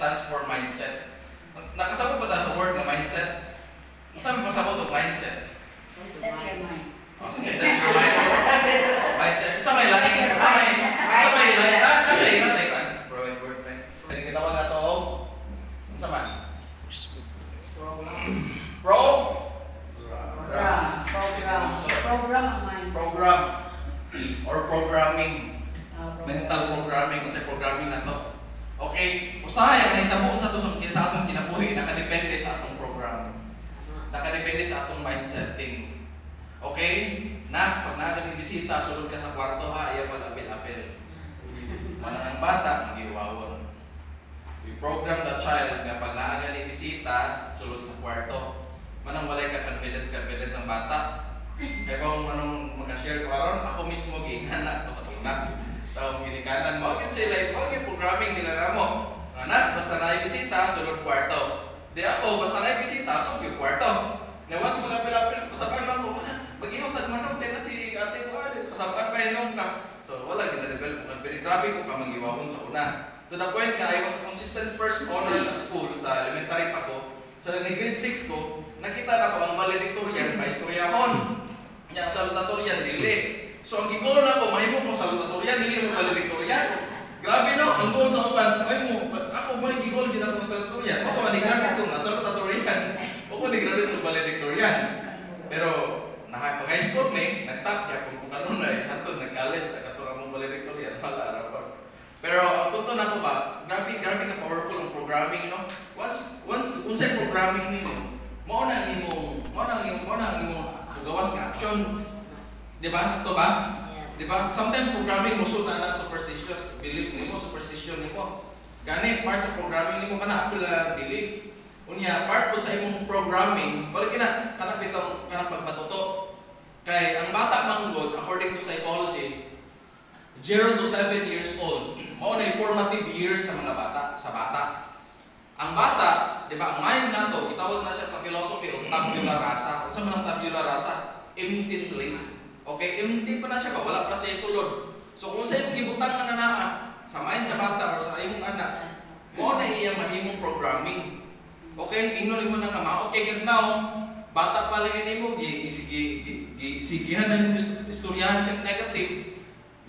stands for mindset. Nakasabot ba tayo word na mindset? Saan mo masabot ang mindset? Set your mind. Oh, sige, set your mind. Mindset. Sa may laing. Sa may laing. Natay ka. Bro and boyfriend. Hindi kita wag na to. Sa man? Program ang mind. Program. Or programming. Mental programming. Kung sa programming na to. Okay. Usahay ang nahitabo sa atong kinabuhi. Nakadepende sa atong program. Nakadepende sa atong mindset thing. Okay? Pag natin bisita, sulod ka sa kwarto ha, iya pag-apil-apil. Manang ang bata, mag-iwawon. We program the child na pag naaga ni bisita, sulod sa kwarto. Manang walay ka confidence ang bata. Kaya kung anong mag-share ko aron, ako mismo giingana ko sa unak. Sa akong ginikanan mo, agad sila, yung programming nila na mo. Anak, basta na bisita, sulod kwarto. Di ako, basta na bisita, sulod yung kwarto. Na once mag-apil-apil, kasabaan lang ko, mag-ihaw tagmanong, tayo na si ate ko, kasabaan pa inom ka. So wala, gina-develop ko confidence. Grabe ko ka mag-iwawon sa una. To the point nga, I was a consistent first honor sa school, sa elementary pa ko. Sa grade 6 ko, nakita na ko ang valedictorian, maistoryahon. Ang salutatorian, dili. So ang gigol na ko, mahimo kong salutatorian, dili mo valedictorian. Grabe no, ang goal sa upan, ako may gigol din ako ng salutatorian. Ako manigrabe ko nga, salutatorian. Ako manigrabe ko valedictorian. Pero, pag-high school may, nag-top kaya kung kanunay, hatod, nag-college, sa katulad mong valedictorian, wala arapan. Pero ang punto na ko ba, grabe ka powerful ang programming, no? Once unsay programming nimo, mao na ang imong gawas nga action. Di ba? Sakto ba? Di ba? Sometimes programming mo na superstitious. Belief nimo, superstition nimo. Gani part sa programming nimo kana pula belief. Unya part po sa imong programming, balik na kanang pagmatuto. Kay ang bata manggod according to psychology, 0 to 7 years old, mao na formative years sa mga bata, Ang bata, di ba, ang mind nato, itawag na siya sa philosophy o tabula rasa. Kung sa manang tabula rasa, empty slate. Okay, empty pa na siya ba? Wala pa siya sulod. So kung sa imong gibutang na nanaa, sa mind sa bata o sa imong anak, mao na iyang mahimong programming. Okay, ingnon mo na nga, okay kag now, bata pa lang nimo, sigihan na yung istoryahan siya negative.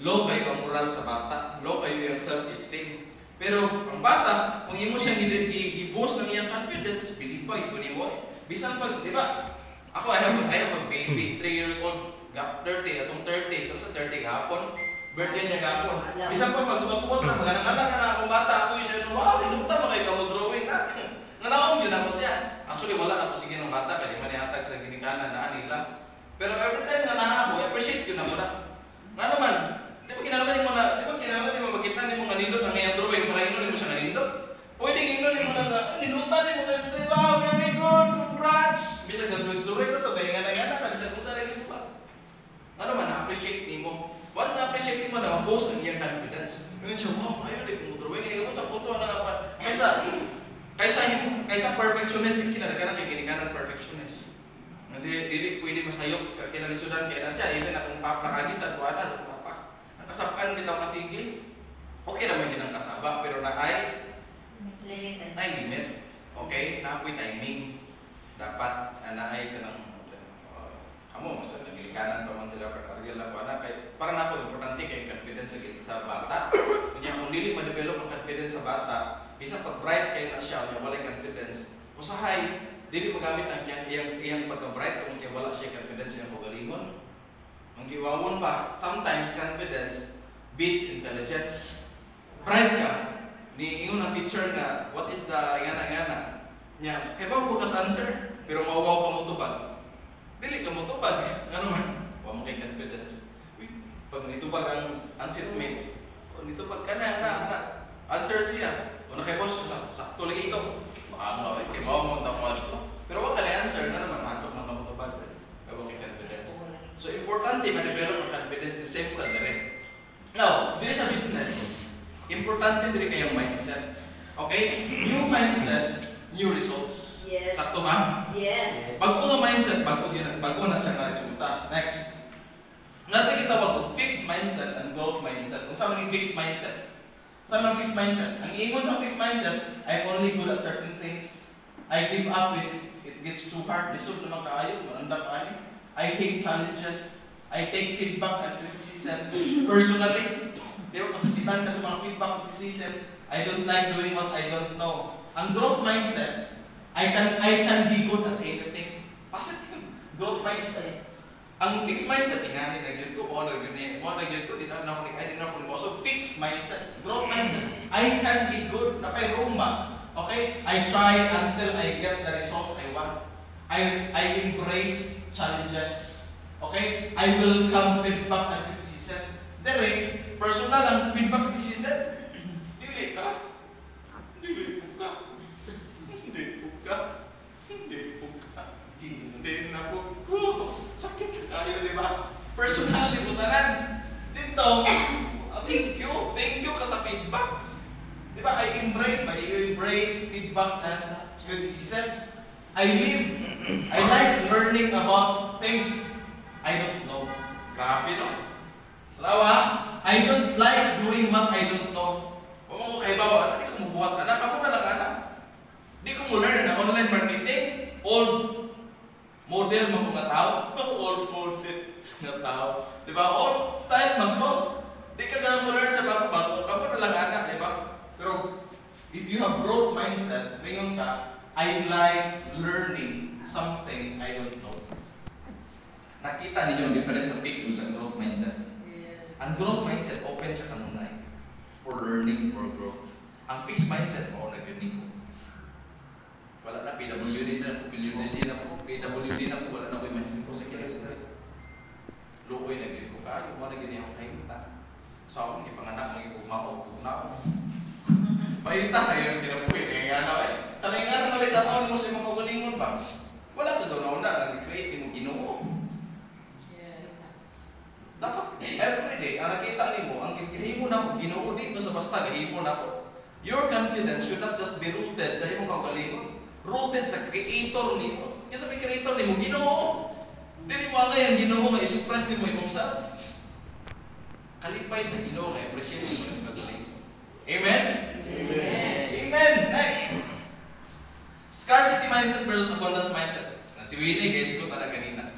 Low kayo ang moral sa bata, low kayo yung self-esteem. Pero ang bata, kung imo siya gibos ng iyang confidence, bilibay, kunimo. Bisan pag, di ba? Ako, I have a baby, 3 years old, 30, atong 30, kung sa 30 gapon, birthday niya gapon. Bisan pag magsukat-sukat na, mga na akong bata, ako yung siya, wow, inuta mo kayo kamo drawing na. Nanaong yun ako siya. Actually, wala na po sige ng bata, kaya di manihatag sa ginikanan na nila. Pero every time na naabo, appreciate yun ako na. Nga naman, di ba kinalaman mo makita ni mo nga nindot ang iyang drawing para inunin mo siya nga nindot? Pwede inunin mo na nindutan ni mo nga, wow, very good, congrats! Bisag na drawing ko ito, kaya nga bisag kung saan naging suba. Nga naman, na-appreciate ni mo. Once na-appreciate mo na mag-post ang iyang confidence, ngayon siya, wow, ayun, di mo drawing. Ngayon sa punto na nga pa. Kaysa perfectionist, kinalaga na kay ginikanan perfectionist. Hindi pwede masayok kinalisudan kaya na siya, even akong nakagis at wala sa papa. Nakasabaan bitaw kasigi. Okay naman ginang kasaba, pero na ay limit. Okay, naapoy timing. Dapat na ay kanang kamo mas nagilikanan pa man sila pag-argal na wala kay para na ako importante kay confidence sa bata. Kunya kung dili ma-develop ang confidence sa bata, bisa pag bright kay na siya, unya wala confidence. Usahay dili magamit ang iyang pagka-bright kung kaya wala siya confidence sa pagalingon. Ang giwawon pa, sometimes confidence beats intelligence. Bright ka, ni ingon ang teacher nga, what is the ingana-ingana? Nya, kaya ba bukas answer? Pero mawawaw ka mo tubag. Dili ka mo tubag. Ano man? Huwag mo kay confidence. Pag nitubag ang seatmate, nitubag ka na. Answer siya. Kung na kay boss, sakto lagi ikaw. Ano kay mo tapos dito. Pero wag ka na-answer na naman, matok ng kamutubag. Huwag kay confidence. So, importante ma-develop ang confidence the same sa dire. Now, dito sa business, importante din kayong mindset. Okay? New mindset, new results. Yes. Sakto ba? Yes. Bago nga mindset, bago na siya na resulta. Next. Natin kita wag fixed mindset and growth mindset. Kung sa maning fixed mindset, Sa mga fixed mindset. Ang ingon sa fixed mindset, I'm only good at certain things. I give up when it gets too hard. Lisod naman kaayo, manandap ani. I hate challenges. I take feedback and criticism personally. Di ba, pasakitan ka sa mga feedback and criticism. I don't like doing what I don't know. Ang growth mindset, I can be good at anything. Positive growth mindset. Ang fixed mindset, ingani na yun ko, o na yun ko, di na ako ni mo. So, fixed mindset, growth mindset, I can be good, na kay Roma. Okay? I try until I get the results I want. I embrace challenges. Okay? I welcome feedback and criticism. Dere, personal ang feedback and criticism. Dili ka. Dili po ka. Hindi po ka. Hindi po ka. Hindi na po. Sakit ka kayo, di ba? Personal, libutanan. Dito, thank you. Thank you ka sa feedbacks. Di ba? I embrace feedbacks and criticism. I like learning about things I don't know. Grabe, no? Lawa, I don't like doing what I don't know. Kung ako kay bawa, hindi ko mabuhat. Anak, ako na lang, anak. Hindi ko mo learn na online marketing. Old model mga tao. Old model na tao. Di ba? Old style mag-go. Di ka ganun mo learn sa bago-bago. Kamu na lang, anak, di ba? Pero, if you have growth mindset, ringon ka, I like learning something I don't know. Nakita ninyo ang difference sa fixed sa growth mindset. Yes. Ang growth mindset, open siya kanunay for learning, for growth. Ang fixed mindset, nag-unique ko. Wala na, PWD na po, wala na po yung ko sa kilas. Lukoy na din ko kayo, wala ganyan akong kainta. So ako, ipanganak mo yung kumao. Pahinta kayo yung tinapuin, Kanay nga na malitaan mo sa mga galingon ba? Wala ka doon na nag-create mo Ginoo. Yes. Dapat everyday, ang nakita mo, ang gihimo na ko Ginoo di sa basta gihimo na ko. Your confidence should not just be rooted sa imong kagalingon, rooted sa Creator nimo. Kasi may Creator nimo Ginoo. Dili mo angay ang Ginoo nga i-suppress nimo imong self. Kalipay sa Ginoo nga appreciate mo yung kagalingon. Amen. Amen. Next. Scarcity mindset versus abundance mindset. Na si Winnie, guys ko talaga kanina.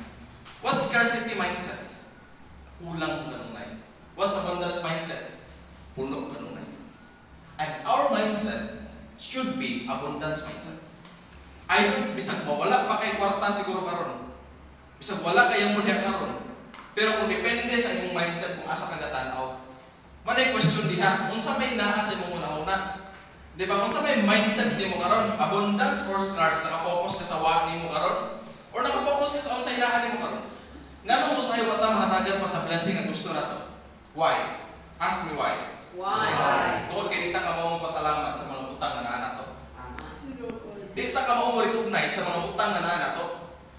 What's scarcity mindset? Kulang kanunay. What's abundance mindset? Puno kanunay. And our mindset should be abundance mindset. I don't, bisag mawala pa kay kwarta siguro karon. Bisag wala kayang mudya karon. Pero kung depende sa imong mindset kung asa ka gatanaw. Manay question diha, unsa may naa sa imong una-una? Di ba? Kung sa may mindset ni mo karon, abundance or scarce, nakafocus ka sa wa ni mo karon? Or nakafocus ka sa unsay naa ni mo karon? Nganong mo sa iwata mahatagan pa sa blessing ang gusto nato? Why? Ask me why. Why? Tungod kay dita ka mo pasalamat sa mga utang na naa nato. Dita ka mo recognize sa mga utang na naa nato.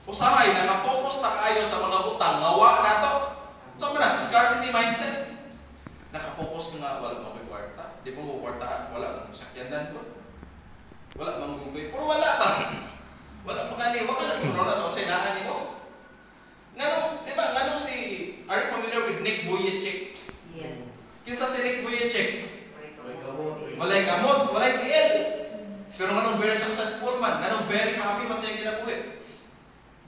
Usahay nakafocus ta kaayo sa mga utang nga wa nato. So man, scarcity mindset. Nakafocus nga wala mo kwarta. Di ba mo kwarta? Wala mong sakyanan ko. Wala mong gugay. Pero wala pa. Wala pa kani. Wala na tuno na sa unsay naan nimo. Nganong, di ba? Nganong si, are you familiar with Nick Vujicic? Yes. Kinsa si Nick Vujicic? Walay kamot, walay tiil. Pero nganong very successful man. Nganong very happy man siya kinabuhi.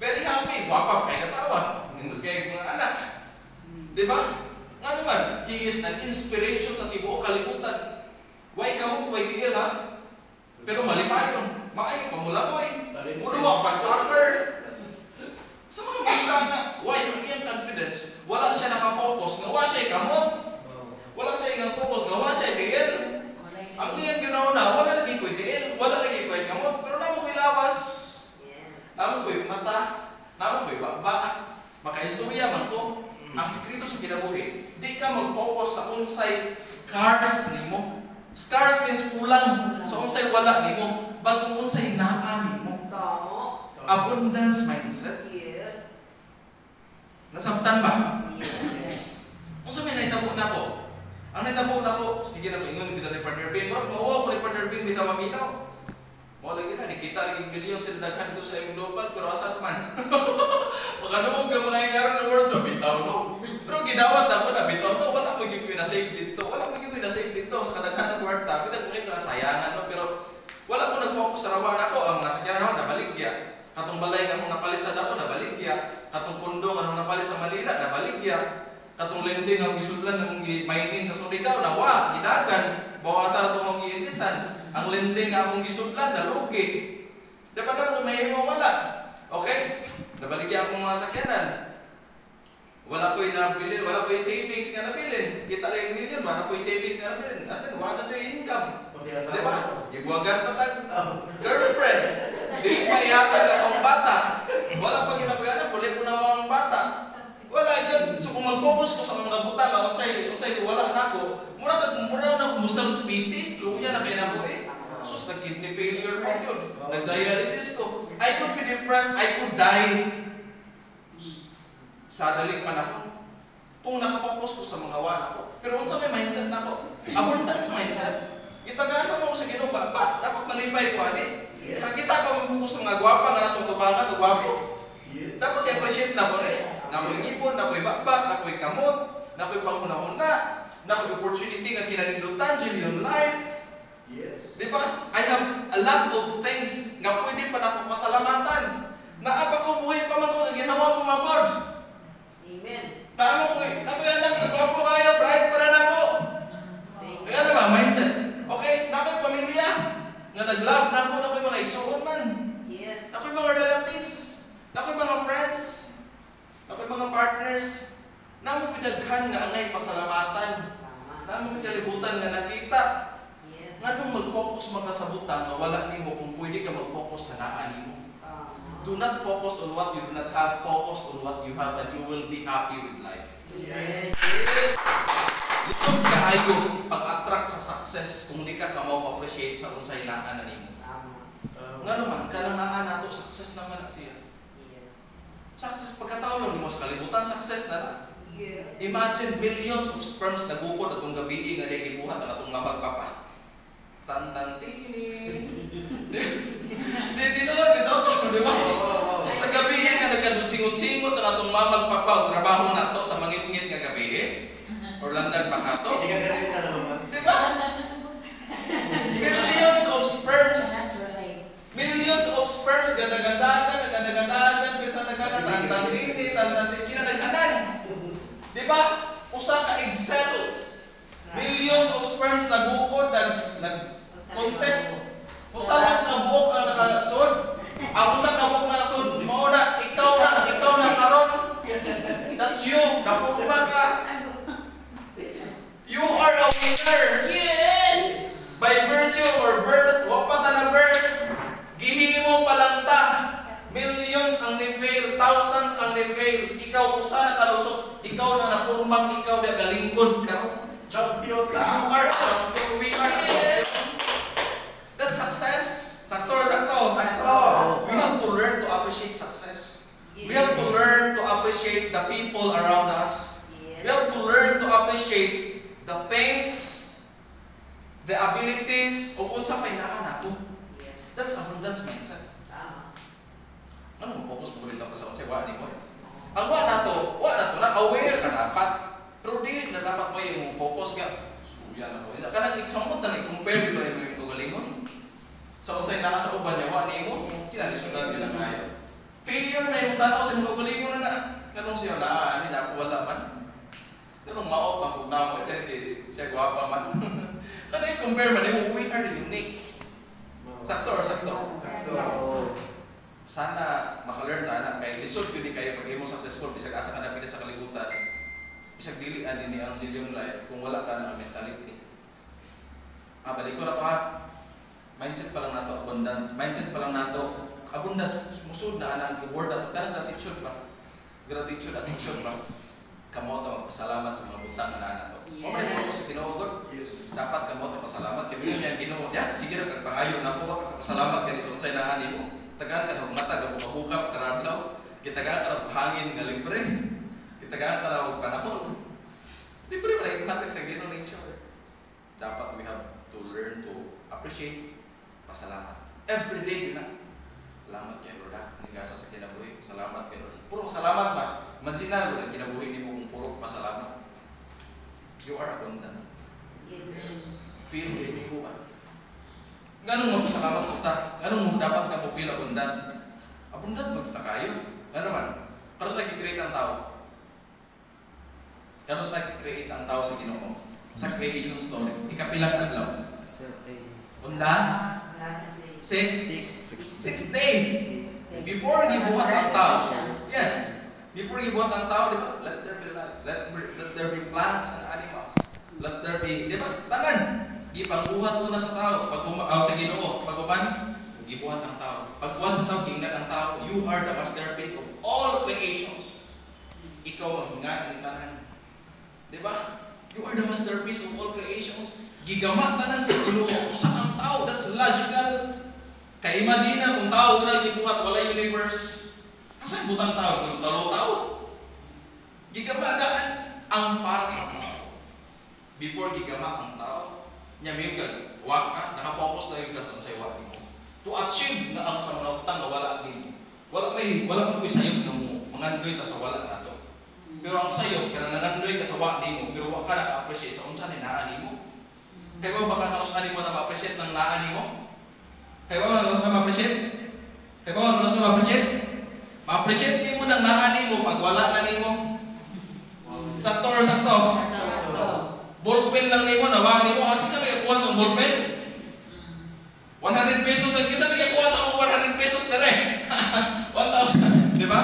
Very happy. Wapa kay kasawa. Nindot kay mga anak. Di ba? Nga naman, he is an inspiration sa tibuok kalibutan. Why kamot, why tiil ha? Pero malipayon. Maayo, pamulaboy. Muruwak pag-soccer. Sa mga magkana, why? Ang iyang confidence, wala siya nakafocus, nga wa siya kamot. Wala siya nakafocus, nga wa siya tiil. Ang iyang ginauna, wala lagi ko'y tiil, wala lagi ko'y kamot. Pero namo ko'y lawas. Namo ko'y mata. Namo ko'y baba. Makaistorya man ko. Ang sekreto sa kinabuhi, di ka mag-focus sa unsay scarce nimo. Scarce means kulang. Sa unsay wala nimo, but kung unsay naa nimo. Abundance mindset. Yes. Nasabtan ba? Yes. Unsa may naitabo na ko? Ang naitabo na ko, sige na ko ingon kita ni partner Bing. Murag mawa ko ni partner Bing bitaw maminaw. Mo lagi na nakita lagi milyon sila daghan dito sa imong global pero asat man. Pagkaduong ka mga ingaro ng world so bitaw no. Pero gidawat ako na bitaw no wala mo gyud na save dito. Wala mo gyud na save dito sa kadaghan sa kwarta, pinag-ulit ka sayangan, no? Pero wala ko nag-focus sa rawan ako. Ang mga sakyanan ako, nabaligya. Katong balay nga akong napalit sa dako, nabaligya. Katong pundo nga akong napalit sa Manila, nabaligya. Katong lending ang gisudlan ng mining sa Surigao, nawa, gidagan. Bawasan itong mga iintisan. Ang lending nga akong gisudlan, nalugi. Dapat ako may wala. Okay? Nabaligya akong mga sakyanan. Wala ko yung nabilin, wala ko yung savings nga nabilin. Kita lang yung million, wala ko yung savings nga nabilin. Asan, wala na yung income. Diba? Ibuwagan pa tag girlfriend. Di pa ihatag akong bata. Wala pa ginabuyan, kulit ko na mga bata. Wala yun. So kung mag-focus ko sa mga butang, unsay wala na ako, mura na ako self-pity. Luya na kayo na ko eh. Sus, nag-kidney failure pa yun. Nag-dialysis ko. I could be depressed, I could die. Sa daling panahon, kung nakafocus ko sa mga wala ko. Pero unsa may mindset na ako? Abundance mindset. Itagaan mo sa Ginoo ba? Dapat malipay ko ani. Nakita ko mag-focus sa mga gwapa nga nasa tubangan, gwapo. Dapat i-appreciate na ko rin. Nakoy ngipon, nakoy bakbak, nakoy kamot, nakoy panghuna-huna, nakoy opportunity nga kinanindutan during life. Di ba? I have a lot of things nga pwede pa na pasalamatan. Naapa ko buhay pa man ko, ginawa ko mabod. Amen. Tama ko eh. Nakoy anak, nagwapo kayo, bright pa rin ako. Kaya na ba, mindset? Okay, nakoy pamilya. Nga nag-love na ako, nakoy mga isuon man. Yes. Nakoy mga relatives. Nakoy mga friends. Nakoy mga partners. Namo pinaghan nga angay pasalamatan. Namo pinalibutan nga nakita. Yes. Nga nung mag-focus magkasabutan, mawala nimo kung pwede ka mag-focus sa naan nimo. Do not focus on what you do not have, focus on what you have and you will be happy with life. Yes. Lisod kaayo pag-attract sa success kung di ka mo appreciate sa unsay naan na nimo. Nga naman, kanang naan nato success naman na siya. Yes. Success pagkatao lang mo sa kalibutan, success na na. Yes. Imagine millions of sperms na gukod atong gabi nga day gibuhat ang atong mabagpapa. Tantantini. Di ba? Sa gabi nga nagkadutsingot-singot ang atong mamagpapa trabaho nato sa mangit-ngit nga gabi. Orlandag Makato. Di ba? Millions of sperms. Millions of sperms ganda-gandagan, bisa tantantini, kinanaghanan. Di ba? Usa ka excel. Millions of sperms nagukod, nag-contest. Usa lang ka buok ang nakalasod. Ang usa ka buok na nasod, mao na, ikaw na karon. That's you. Napurma ka. You are a winner. Yes. By virtue or birth, wapata na birth. Gihimo pa lang ta. Millions ang ni-fail, thousands ang ni-fail. Ikaw usa na kalusot. Ikaw na napurmang, ikaw na galingkod karon. Champion You are a champion. We are a champion. That's success. Sakto. We have to learn to appreciate success. We have to learn to appreciate the people around us. We have to learn to appreciate the things, the abilities, o unsa pay naa nato. Yes. That's abundance mindset. Ano mo focus mo rin lang sa unsay wa ni mo. Ang wa nato na aware ka dapat. Pero dili na dapat mo yung focus nga. Suya na ko. Kanang ikamot na i-compare dito yung kagalingon. Sa unsay naa sa uban niya wa nimo. Sila ni sundan nila kayo. Failure na yung tanaw sa mga kagalingon na. Kanong siya na ani ako wala man. Pero maot man kung namo kasi siya gwapa man. Ano i-compare man we are unique. Sakto. Sana maka-learn ta na kay lisod gyud kayo pag imo successful bisag asa ka na pila sa kalibutan. Bisag dili ani ni ang yung life kung wala ka ng mentality. Balik ko na pa. Mindset pa lang nato abundance. Mindset pa lang nato abundance musud na anang word nato kanang gratitude ba. Gratitude ba. Kamo ta magpasalamat sa mga butang na nato. Mo man mo sa Ginoo God. Yes. Dapat kamo ta pasalamat kay biya Ginoo. Ya, sige ra kag pangayo na ko pasalamat kay sa unsay naan nimo. Tagaan ka ng mata, gabukap, karadlaw. Kitagaan ka ng hangin nga libre. Kitagaan ka ng panahon. Libre ba rin natin sa Ginoo nature. Dapat we have to learn to appreciate pasalamat. Every day yun na. Salamat kay Lord ha. Nigasa sa kinabuhi. Salamat kay Lord. Puro salamat ba? Mansinan mo lang kinabuhi ni mo kung puro pasalamat. You are abundant. Yes. feel everyone. Ganun mo salamat ko ta. Ganun mo dapat ka mo feel abundant. Abundant mo kita kayo. Ano man? Kano sa nag-create ang tao? Kano sa nag-create ang tao sa Ginoo? Sa creation story. Ikapilang adlaw. Unda? 6 days. Before gibuhat ang tao. Yes. Before gibuhat ang tao, di ba? Let there be life. Let there be plants and animals. Let there be, di ba? Tanan. Gipangbuhat mo na sa tao. Sa Ginoo. Pag-uman, gibuhat ang tao. Pagbuhat sa tao, gingan ang tao. You are the masterpiece of all creations. Ikaw ang nga ng tanan. Di ba? You are the masterpiece of all creations. Gigama tanan sa Ginoo. Usa ang tao. That's logical. Kaya imagine na kung tao na gibuhat, wala universe. Asa butang tao? Kung tao. Gigama daan ang para sa tao. Before gigama ang tao, niya may wag ka, nakafocus na yung kasan sa iwag mo. To achieve na ang sa mga utang na wala din. Wala man ko'y sayop na mo, mangandoy ta sa wala na to. Pero ang sayop, kaya nangandoy ka sa wala mo, pero wag ka naka-appreciate sa unsa ni naani mo. Kaya ba baka kausani mo na ma-appreciate ng naani mo? Kaya ba kausani mo ma-appreciate? Kaya ba kausani mo ma-appreciate? Ma-appreciate mo ng naani mo pag wala na ni mo. Sakto or sakto? Ballpen lang ni mo, nawa ni mo, kasi sabi kuha sa ballpen. 100 pesos, ang sabi kuha sa 100 pesos na rin. 1,000, di ba?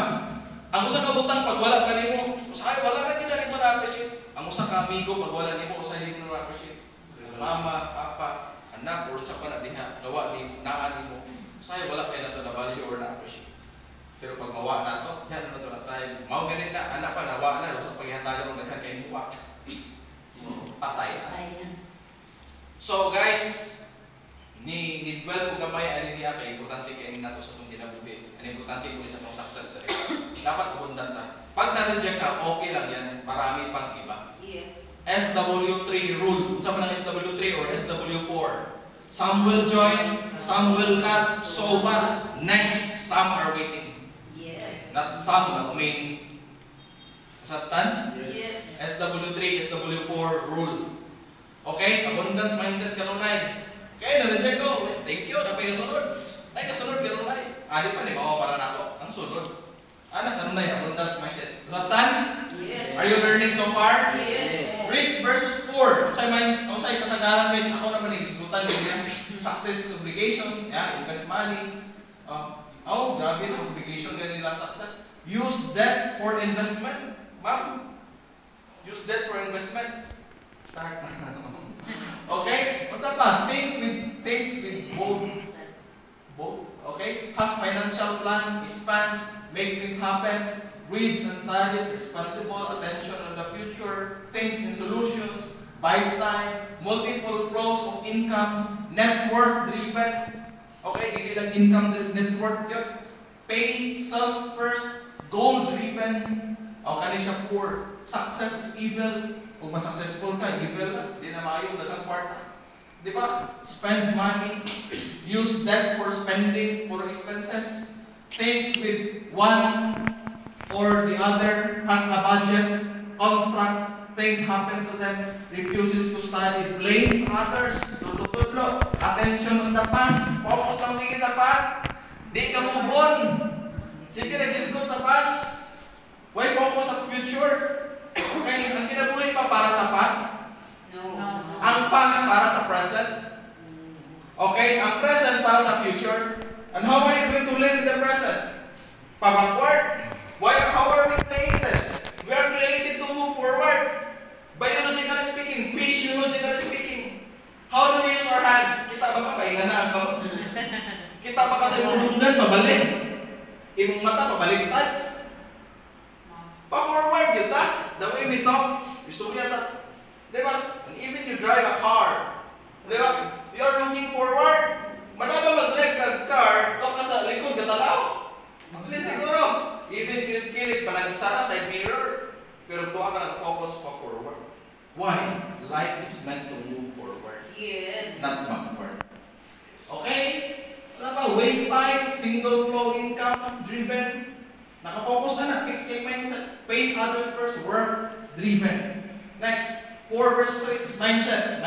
Ang usa ka butang pag wala ka ni mo, usahay wala na kinali mo na-appreciate. Ang usa ka amigo pag wala ni mo, usahay mo na-appreciate. Mama, papa, anak, or sa pa na diha, gawa ni naani mo, usahay wala kayo na ito na-value or na-appreciate. Pero pag mawa na ito, yan na ito na tayo. Mau ganit na, anak pa, nawa na, sa paghihatagan ng daghan kayo muwa. Patay na. So guys, ni well kung gamay ani niya kay importante kay nato sa itong kinabuhi. Ang importante ko sa itong success dali. Dapat abundant ta. Pag na-reject ka, okay lang yan. Marami pang iba. Yes. SW3 rule. Unsa man ang SW3 or SW4? Some will join, some will not. So what? Next, some are waiting. Yes. Not some, but many. Kasabtan? Yes. SW3, SW4 rule. Okay? Abundance mindset kanunay. Okay, na-reject ko. Thank you, napay kasunod. Ay, kasunod kanunay. Adi pa ni mao para nako. Ang sunod. Anak kanunay, abundance mindset. Kasabtan? Yes. Are you learning so far? Yes. Rich versus poor. Unsay kasagaran rich? Ako naman igisgutan ko diyan. Success is obligation. Yeah, invest money. Grabe na obligation din nila success. Use debt for investment. Ma'am, use debt for investment. Start. Okay? What's up pa? Thinks with both. Okay? Has financial plan, expands, makes things happen, reads and studies, responsible, attention on the future, thinks in solutions, buys time, multiple flows of income, net worth driven. Okay? Hindi lang income net worth yun. Pay self first, goal driven. O kani siya poor. Success is evil. Kung mas-successful ka, evil ka. Hindi na maayo, nagkakwarta. Di ba? Spend money. Use debt for spending, for expenses. Thinks with one or the other. Has a budget. Contracts. Things happen to them. Refuses to study. Blames others. Tututudlo. Attention on the past. Focus lang sige sa past. Di ka move on. Sige nag-discount sa past. Why focus sa future? Okay, ang kinabuhi pa para sa past? No. Ang past para sa present? Okay, ang present para sa future? And how are you going to live in the present? Pa-backward? How are we created? We are created to move forward. Biologically speaking, physiologically speaking. How do we use our hands? Kita ba ka? Pahinga na ako. Kita ba kasi mong lundan, pabalik? Imong mata, pabalik tayo. Pa-forward kita. The way we talk, gusto niya ta. Diba? And even you drive a car. Diba? You are looking forward. Manaba mag-drive ka car, doon ka sa likod, katalaw. Hindi siguro. Even kilit pa nagsara side mirror. Pero doon ka nag-focus pa forward. Why? Life is meant to move forward. Yes. Not backward. Okay? Wala pa? Waste time, single flow income, driven. Nakafocus na fixed kay mindset. Pays others first, work, driven. Next, poor versus rich, mindset.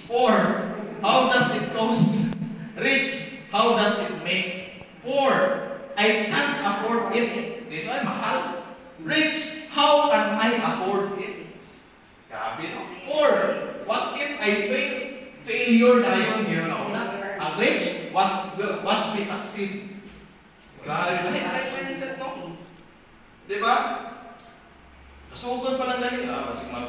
Poor, how does it cost? Rich, how does it make? Poor, I can't afford it. This ay mahal. Rich, how can I afford it? Grabe, no? Poor, what if I fail? Failure na yun, yun na. Ang rich, once we succeed. Grabe, lahat mindset, no? Diba? Kasugod pa lang galing.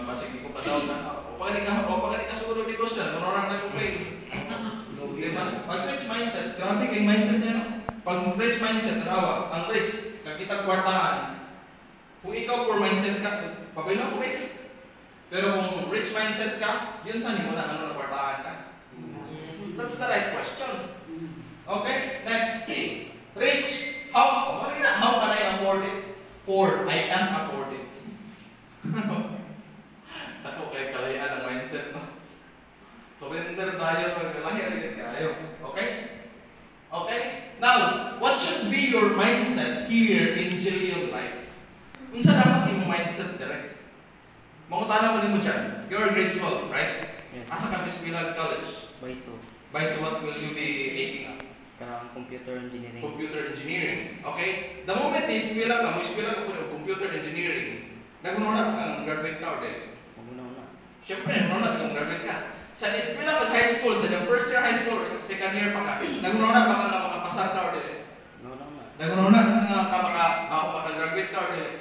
Basig di ko pa daw na. O pag di ka sugod di ko siya, manurang na ko fail. Diba? Pag rich mindset, grabe kayong mindset niya, no? Pag rich mindset, ang rich, kakita kwartaan. Kung ikaw poor mindset ka, pabayla ko eh. Pero kung rich mindset ka, yun saan mo na ano na kwartaan ka? That's the right question. Okay, next. Rich, how can I afford it? Poor, I can't afford it. Tako kay kalayaan ang mindset, no? Surrender tayo, magkalahi kayo. Okay? Okay? Now, what should be your mindset here in Jillian life? Unsa dapat imong mindset dire? Mangutana mo dyan. You're grade 12, right? Yes. Asa ka Bispinal College? Baiso. So what will you be taking up? Karang computer engineering. Computer engineering. Okay? The moment iskwela ka po ng computer engineering, nagununa kang graduate ka o din? Maguna-una. Siyempre, nagununa kang graduate ka. Sa iskwela ka high school, sa first year high school or second year pa ka, nagununa ba ka nga makapasar ka o din? Maguna-una. Nagununa ka makagraduate ka o din?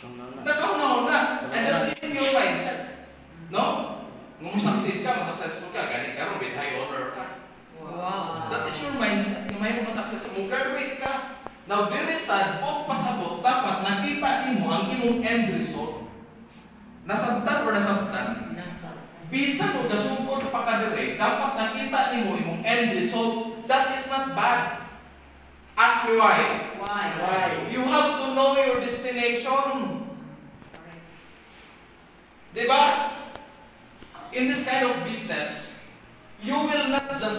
Maguna-una. Nakauna-una. And that's in your mindset. No? Nung succeed ka, successful ka, ganit ka rin with high honor ka. Wow. That is your mindset. Yung may mga success mo, graduate ka. Now, dire sa bot pasabot, dapat nakita mo ang imong end result. Nasabtan or nasabtan? Bisan o gasugod pa ka dire, dapat nakita mo imong end result. That is not bad. Ask me why. Why? You have to know your destination. Diba? In this kind of business, you will not just